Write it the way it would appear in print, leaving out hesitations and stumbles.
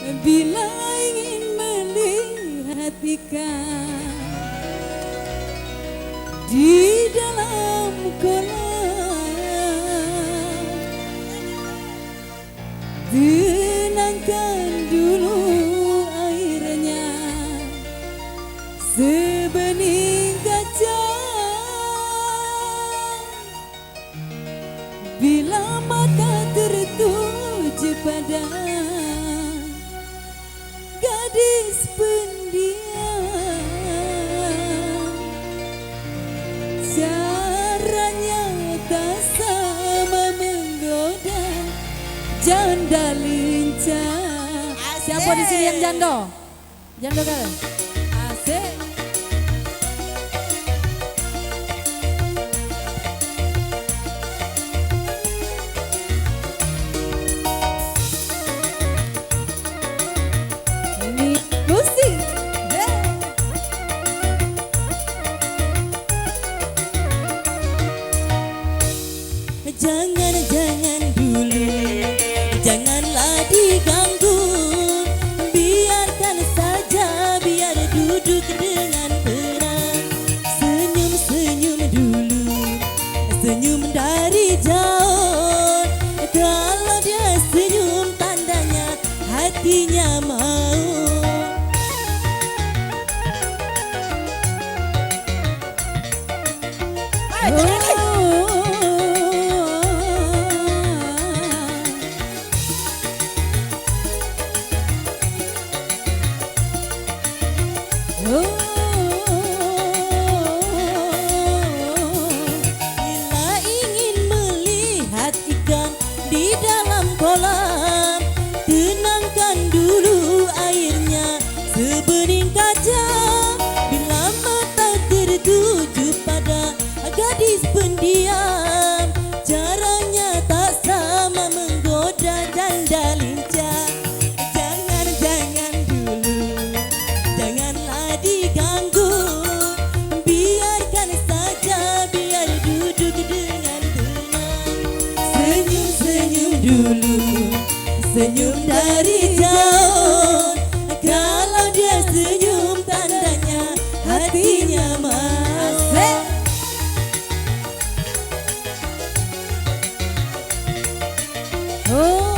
Bila ingin melihat ikan di dalam kolam, tenangkan dulu airnya sebening kaca. Bila mata tertuju pada gadis pendiam, caranya tak sama menggoda janda lincah. Siapa di sini yang jando? Jando kan? Asik. Ini musik. Jangan dulu, janganlah diganggu, biarkan saja, biar duduk dengan tenang. Senyum dulu, senyum dari jauh. Kalau dia senyum tandanya hatinya mau. Bila ingin melihat ikan di dalam kolam, tenangkan dulu airnya sebening kaca. Bila mata tertuju pada gadis pendiam, caranya tak sama menggoda janda lincah. Jangan dulu, janganlah diganggu, biarkan saja, biar duduk dengan tenang. Senyum dulu, senyum dari jauh. Kalau dia senyum tandanya hatinya masih. Oh